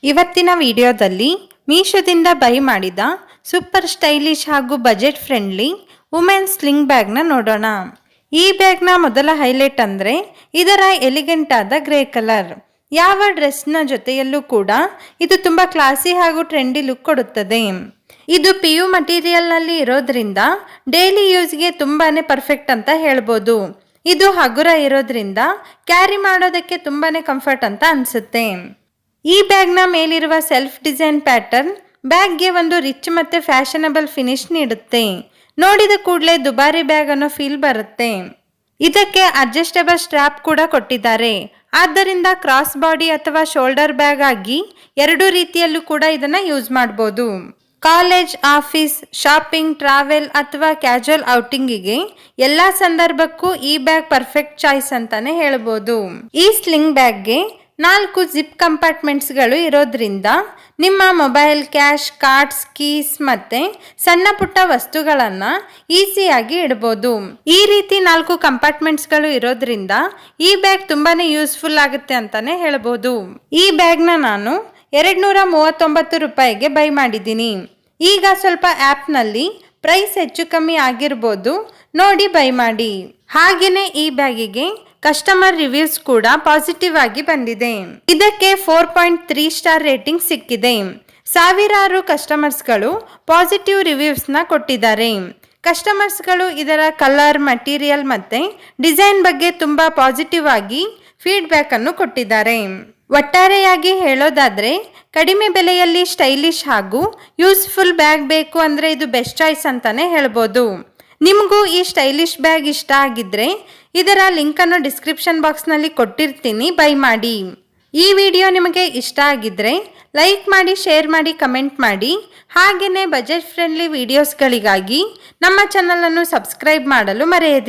ಇವತ್ತಿನ ವಿಡಿಯೋದಲ್ಲಿ ಮೀಶೋದಿಂದ ಬೈ ಮಾಡಿದ ಸೂಪರ್ ಸ್ಟೈಲಿಶ್ ಹಾಗೂ ಬಜೆಟ್ ಫ್ರೆಂಡ್ಲಿ ವುಮೆನ್ ಸ್ಲಿಂಗ್ ಬ್ಯಾಗ್ನ ನೋಡೋಣ. ಈ ಬ್ಯಾಗ್ನ ಮೊದಲ ಹೈಲೈಟ್ ಅಂದರೆ ಇದರ ಎಲಿಗೆಂಟ್ ಆದ ಗ್ರೇ ಕಲರ್. ಯಾವ ಡ್ರೆಸ್ನ ಜೊತೆಯಲ್ಲೂ ಕೂಡ ಇದು ತುಂಬ ಕ್ಲಾಸಿ ಹಾಗೂ ಟ್ರೆಂಡಿ ಲುಕ್ ಕೊಡುತ್ತದೆ. ಇದು PU ಮಟೀರಿಯಲ್ನಲ್ಲಿ ಇರೋದ್ರಿಂದ ಡೈಲಿ ಯೂಸ್ಗೆ ತುಂಬಾ ಪರ್ಫೆಕ್ಟ್ ಅಂತ ಹೇಳ್ಬೋದು. ಇದು ಹಗುರ ಇರೋದ್ರಿಂದ ಕ್ಯಾರಿ ಮಾಡೋದಕ್ಕೆ ತುಂಬಾ ಕಂಫರ್ಟ್ ಅಂತ ಅನಿಸುತ್ತೆ. ಈ ಬ್ಯಾಗ್ನ ಮೇಲಿರುವ ಸೆಲ್ಫ್ ಡಿಸೈನ್ ಪ್ಯಾಟರ್ನ್ ಬ್ಯಾಗ್ಗೆ ಒಂದು ರಿಚ್ ಮತ್ತು ಫ್ಯಾಷನಬಲ್ ಫಿನಿಶ್ ನೀಡುತ್ತೆ. ನೋಡಿದ ಕೂಡಲೇ ದುಬಾರಿ ಬ್ಯಾಗ್ ಅನ್ನೋ ಫೀಲ್ ಬರುತ್ತೆ. ಇದಕ್ಕೆ ಅಡ್ಜಸ್ಟಬಲ್ ಸ್ಟ್ರ್ಯಾಪ್ ಕೂಡ ಕೊಟ್ಟಿದ್ದಾರೆ. ಆದ್ದರಿಂದ ಕ್ರಾಸ್ ಬಾಡಿ ಅಥವಾ ಶೋಲ್ಡರ್ ಬ್ಯಾಗ್ ಆಗಿ ಎರಡು ರೀತಿಯಲ್ಲೂ ಕೂಡ ಇದನ್ನು ಯೂಸ್ ಮಾಡ್ಬೋದು. ಕಾಲೇಜ್, ಆಫೀಸ್, ಶಾಪಿಂಗ್, ಟ್ರಾವೆಲ್ ಅಥವಾ ಕ್ಯಾಶುವಲ್ ಔಟಿಂಗಿಗೆ ಎಲ್ಲ ಸಂದರ್ಭಕ್ಕೂ ಈ ಬ್ಯಾಗ್ ಪರ್ಫೆಕ್ಟ್ ಚಾಯ್ಸ್ ಅಂತಾನೆ ಹೇಳ್ಬೋದು. ಈ ಸ್ಲಿಂಗ್ ಬ್ಯಾಗ್ಗೆ 4 ಜಿಪ್ ಕಂಪಾರ್ಟ್ಮೆಂಟ್ಸ್ಗಳು ಇರೋದ್ರಿಂದ ನಿಮ್ಮ ಮೊಬೈಲ್, ಕ್ಯಾಶ್, ಕಾರ್ಡ್ಸ್, ಕೀಸ್ ಮತ್ತು ಸಣ್ಣ ಪುಟ್ಟ ವಸ್ತುಗಳನ್ನು ಈಸಿಯಾಗಿ ಇಡ್ಬೋದು. ಈ ರೀತಿ 4 ಕಂಪಾರ್ಟ್ಮೆಂಟ್ಸ್ಗಳು ಇರೋದ್ರಿಂದ ಈ ಬ್ಯಾಗ್ ತುಂಬಾ ಯೂಸ್ಫುಲ್ ಆಗುತ್ತೆ ಅಂತಾನೆ ಹೇಳ್ಬೋದು. ಈ ಬ್ಯಾಗ್ನ ನಾನು 239 ರೂಪಾಯಿಗೆ ಬೈ ಮಾಡಿದ್ದೀನಿ. ಈಗ ಸ್ವಲ್ಪ ಆ್ಯಪ್ನಲ್ಲಿ ಪ್ರೈಸ್ ಹೆಚ್ಚು ಕಮ್ಮಿ ಆಗಿರ್ಬೋದು, ನೋಡಿ ಬೈ ಮಾಡಿ. ಹಾಗೆಯೇ ಈ ಬ್ಯಾಗಿಗೆ ಕಸ್ಟಮರ್ ರಿವ್ಯೂಸ್ ಕೂಡ ಪಾಸಿಟಿವ್ ಆಗಿ ಬಂದಿದೆ. ಇದಕ್ಕೆ 4.3 ಸ್ಟಾರ್ ರೇಟಿಂಗ್ ಸಿಕ್ಕಿದೆ. ಸಾವಿರಾರು ಕಸ್ಟಮರ್ಸ್ಗಳು ಪಾಸಿಟಿವ್ ರಿವ್ಯೂಸ್ನ ಕೊಟ್ಟಿದ್ದಾರೆ. ಕಸ್ಟಮರ್ಸ್ಗಳು ಇದರ ಕಲರ್, ಮಟೀರಿಯಲ್ ಮತ್ತು ಡಿಸೈನ್ ಬಗ್ಗೆ ತುಂಬ ಪಾಸಿಟಿವ್ ಆಗಿ ಫೀಡ್ಬ್ಯಾಕ್ ಅನ್ನು ಕೊಟ್ಟಿದ್ದಾರೆ. ಒಟ್ಟಾರೆಯಾಗಿ ಹೇಳೋದಾದರೆ ಕಡಿಮೆ ಬೆಲೆಯಲ್ಲಿ ಸ್ಟೈಲಿಶ್ ಹಾಗೂ ಯೂಸ್ಫುಲ್ ಬ್ಯಾಗ್ ಬೇಕು ಅಂದರೆ ಇದು ಬೆಸ್ಟ್ ಚಾಯ್ಸ್ ಅಂತಾನೆ ಹೇಳ್ಬೋದು. ನಿಮಗೂ ಈ ಸ್ಟೈಲಿಶ್ ಬ್ಯಾಗ್ ಇಷ್ಟ ಆಗಿದ್ರೆ ಇದರ ಲಿಂಕನ್ನು ಡಿಸ್ಕ್ರಿಪ್ಷನ್ ಬಾಕ್ಸ್ನಲ್ಲಿ ಕೊಟ್ಟಿರ್ತೀನಿ, ಬೈ ಮಾಡಿ. ಈ ವಿಡಿಯೋ ನಿಮಗೆ ಇಷ್ಟ ಆಗಿದ್ರೆ ಲೈಕ್ ಮಾಡಿ, ಶೇರ್ ಮಾಡಿ, ಕಮೆಂಟ್ ಮಾಡಿ. ಹಾಗೆಯೇ ಬಜೆಟ್ ಫ್ರೆಂಡ್ಲಿ ವಿಡಿಯೋಸ್ಗಳಿಗಾಗಿ ನಮ್ಮ ಚಾನಲನ್ನು ಸಬ್ಸ್ಕ್ರೈಬ್ ಮಾಡಲು ಮರೆಯದಿರಿ.